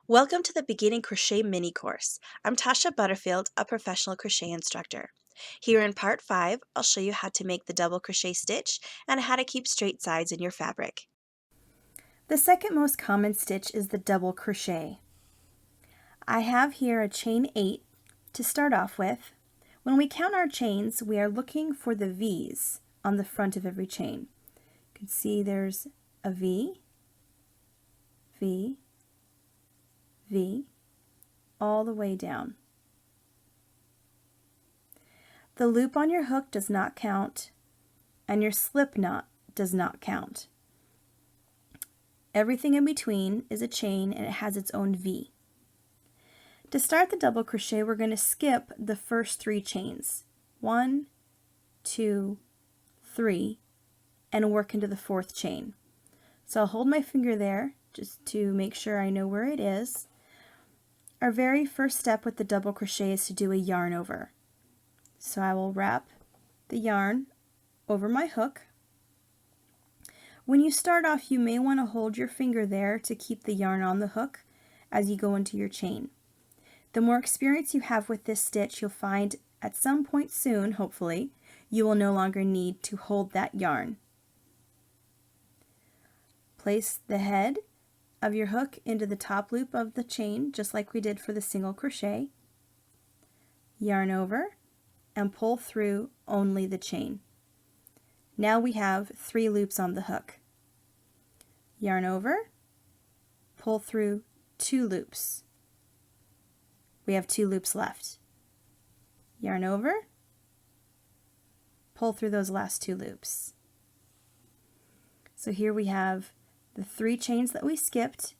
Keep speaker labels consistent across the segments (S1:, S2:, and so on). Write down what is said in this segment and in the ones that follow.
S1: Welcome to the Beginning Crochet Mini Course. I'm Tashia Butterfield, a professional crochet instructor. Here in Part 5, I'll show you how to make the double crochet stitch and how to keep straight sides in your fabric.
S2: The second most common stitch is the double crochet. I have here a chain 8 to start off with. When we count our chains, we are looking for the V's on the front of every chain. You can see there's a V, V, V, all the way down. The loop on your hook does not count, and your slip knot does not count. Everything in between is a chain and it has its own V. To start the double crochet, we're going to skip the first 3 chains. 1, 2, 3, and work into the 4th chain. So I'll hold my finger there just to make sure I know where it is. Our very first step with the double crochet is to do a yarn over. So I will wrap the yarn over my hook. When you start off, you may want to hold your finger there to keep the yarn on the hook as you go into your chain. The more experience you have with this stitch, you'll find at some point soon, hopefully, you will no longer need to hold that yarn. Place the head of your hook into the top loop of the chain, just like we did for the single crochet. Yarn over and pull through only the chain. Now we have 3 loops on the hook. Yarn over, pull through 2 loops. We have 2 loops left. Yarn over, pull through those last 2 loops. So here we have the 3 chains that we skipped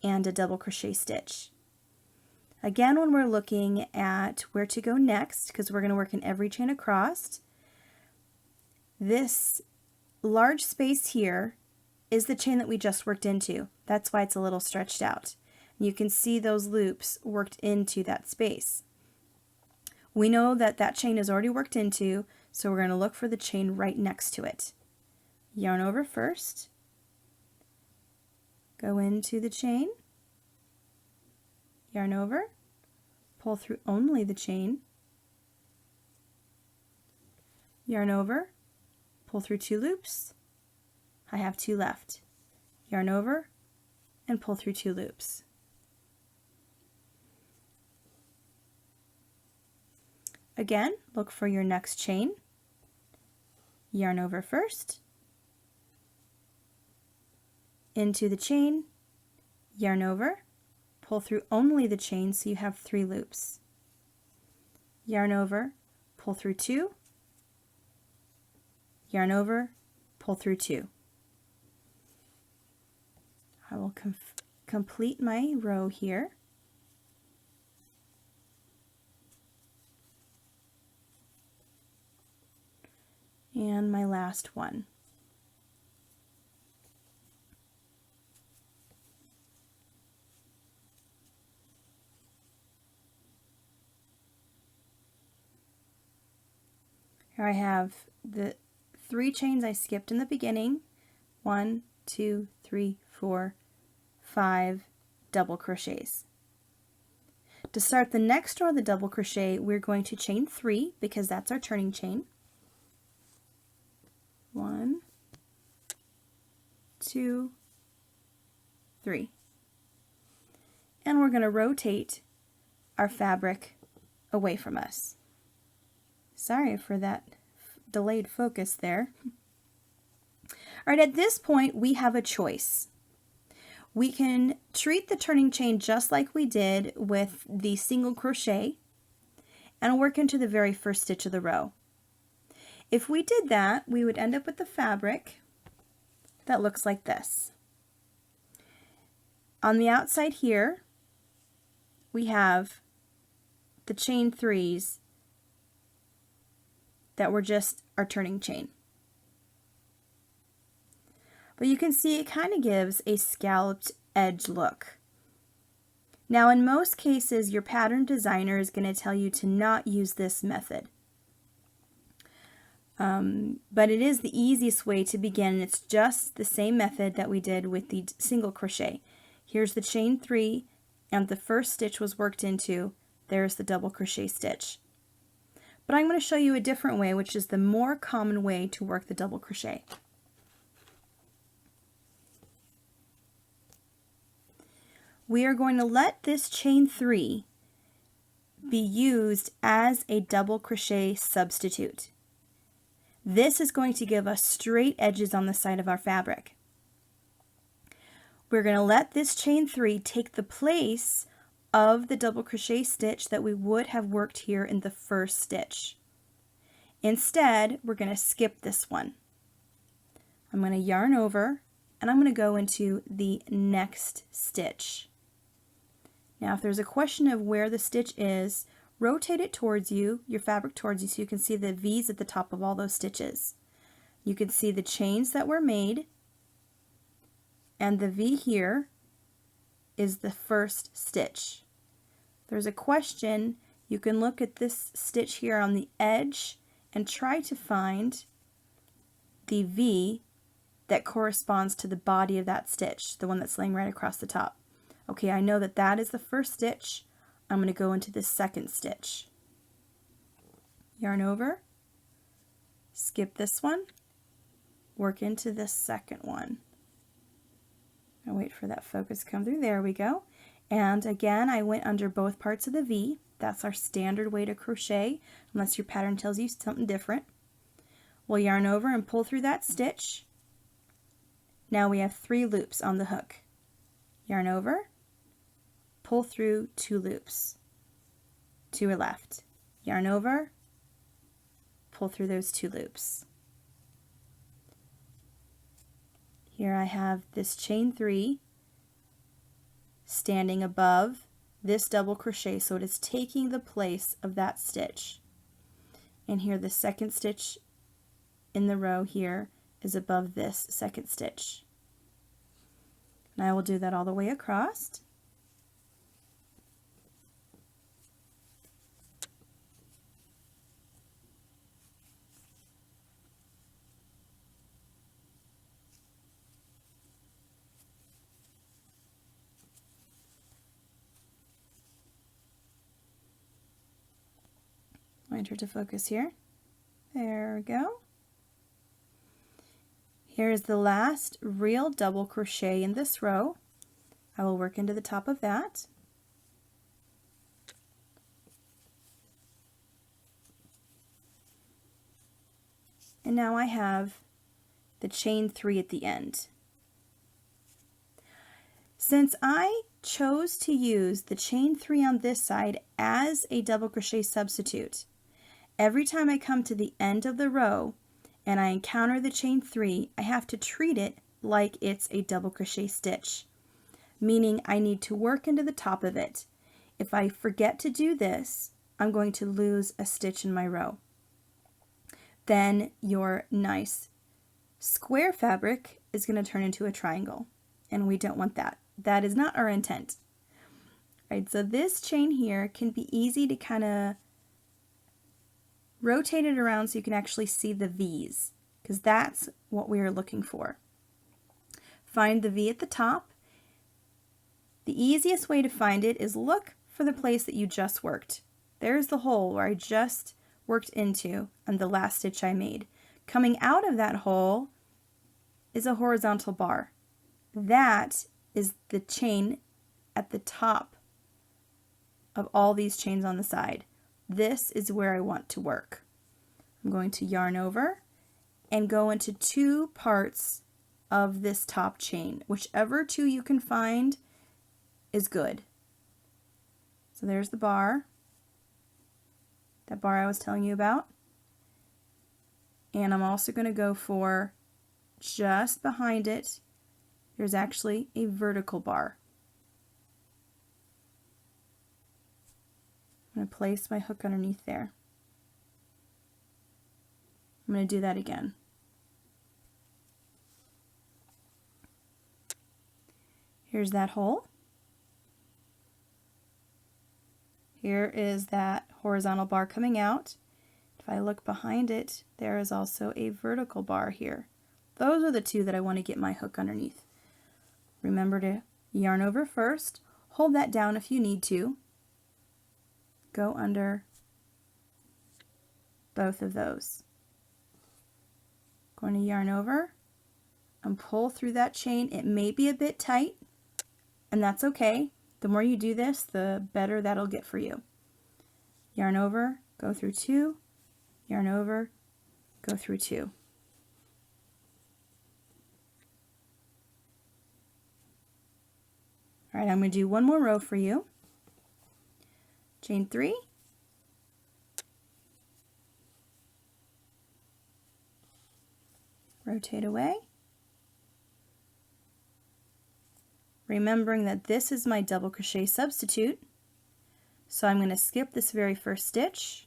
S2: and a double crochet stitch. Again, when we're looking at where to go next, because we're going to work in every chain across, this large space here is the chain that we just worked into. That's why it's a little stretched out. You can see those loops worked into that space. We know that that chain is already worked into, so we're going to look for the chain right next to it. Yarn over first, go into the chain, yarn over, pull through only the chain, yarn over, pull through 2 loops. I have 2 left. Yarn over and pull through 2 loops. Again, look for your next chain. Yarn over first, into the chain, yarn over, pull through only the chain so you have 3 loops. Yarn over, pull through 2, yarn over, pull through 2. I will complete my row here. And my last one. Here I have the 3 chains I skipped in the beginning. 1, 2, 3, 4, 5 double crochets. To start the next row of the double crochet, we're going to chain 3 because that's our turning chain. 1, 2, 3. And we're going to rotate our fabric away from us. Sorry for that delayed focus there. All right, at this point we have a choice. We can treat the turning chain just like we did with the single crochet and work into the very first stitch of the row. If we did that, we would end up with the fabric that looks like this. On the outside here, we have the chain 3s that were just our turning chain. But you can see it kind of gives a scalloped edge look. Now in most cases, your pattern designer is going to tell you to not use this method. But it is the easiest way to begin, and it's just the same method that we did with the single crochet. Here's the chain 3 and the first stitch was worked into, there's the double crochet stitch. But I'm going to show you a different way, which is the more common way to work the double crochet. We are going to let this chain 3 be used as a double crochet substitute. This is going to give us straight edges on the side of our fabric. We're going to let this chain 3 take the place of the double crochet stitch that we would have worked here in the first stitch. Instead, we're going to skip this one. I'm going to yarn over and I'm going to go into the next stitch. Now if there's a question of where the stitch is, rotate it towards you, your fabric towards you, so you can see the V's at the top of all those stitches. You can see the chains that were made, and the V here is the first stitch. If there's a question, you can look at this stitch here on the edge and try to find the V that corresponds to the body of that stitch, the one that's laying right across the top. Okay, I know that that is the first stitch. I'm going to go into the second stitch. Yarn over, skip this one, work into the second one. I'll wait for that focus to come through. There we go. And again, I went under both parts of the V. That's our standard way to crochet, unless your pattern tells you something different. We'll yarn over and pull through that stitch. Now we have 3 loops on the hook. Yarn over, pull through 2 loops to your left. Yarn over, pull through those 2 loops. Here I have this chain 3 standing above this double crochet, so it is taking the place of that stitch. And here the second stitch in the row here is above this second stitch. And I will do that all the way across. Enter to focus here. There we go. Here's the last real double crochet in this row. I will work into the top of that. And now I have the chain 3 at the end. Since I chose to use the chain 3 on this side as a double crochet substitute, every time I come to the end of the row and I encounter the chain 3, I have to treat it like it's a double crochet stitch, meaning I need to work into the top of it. If I forget to do this, I'm going to lose a stitch in my row. Then your nice square fabric is going to turn into a triangle, and we don't want that. That is not our intent. Right, so this chain here can be easy to kind of rotate it around so you can actually see the V's, because that's what we are looking for. Find the V at the top. The easiest way to find it is look for the place that you just worked. There's the hole where I just worked into and the last stitch I made. Coming out of that hole is a horizontal bar. That is the chain at the top of all these chains on the side. This is where I want to work. I'm going to yarn over and go into 2 parts of this top chain. Whichever 2 you can find is good. So there's the bar, that bar I was telling you about. And I'm also going to go for just behind it, there's actually a vertical bar. I'm going to place my hook underneath there. I'm going to do that again. Here's that hole. Here is that horizontal bar coming out. If I look behind it, there is also a vertical bar here. Those are the 2 that I want to get my hook underneath. Remember to yarn over first, hold that down if you need to. Go under both of those. Going to yarn over and pull through that chain. It may be a bit tight, and that's okay. The more you do this, the better that'll get for you. Yarn over, go through 2, yarn over, go through 2. All right, I'm going to do one more row for you. Chain 3, rotate away, remembering that this is my double crochet substitute, so I'm going to skip this very first stitch,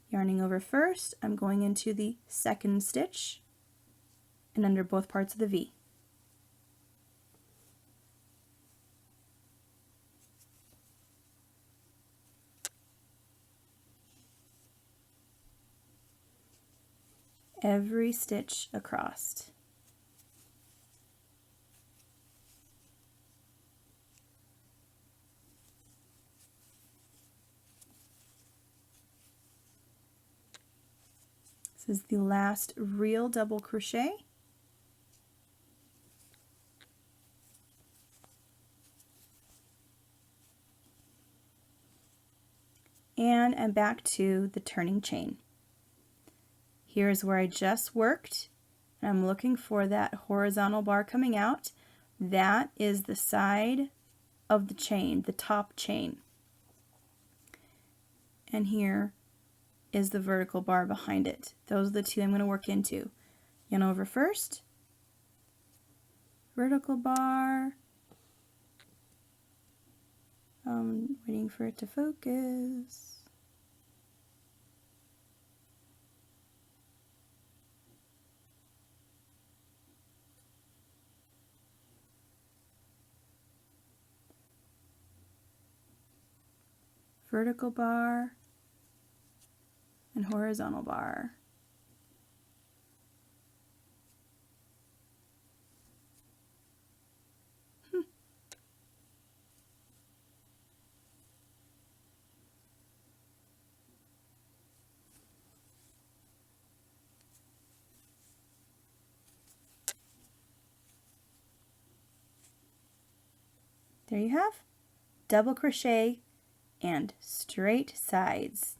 S2: yarning over first, I'm going into the second stitch and under both parts of the V. Every stitch across. This is the last real double crochet. And I'm back to the turning chain. Here's where I just worked, and I'm looking for that horizontal bar coming out. That is the side of the chain, the top chain. And here is the vertical bar behind it. Those are the two I'm going to work into. Yarn over first, vertical bar. Waiting for it to focus. Vertical bar and horizontal bar. There you have double crochet and straight sides.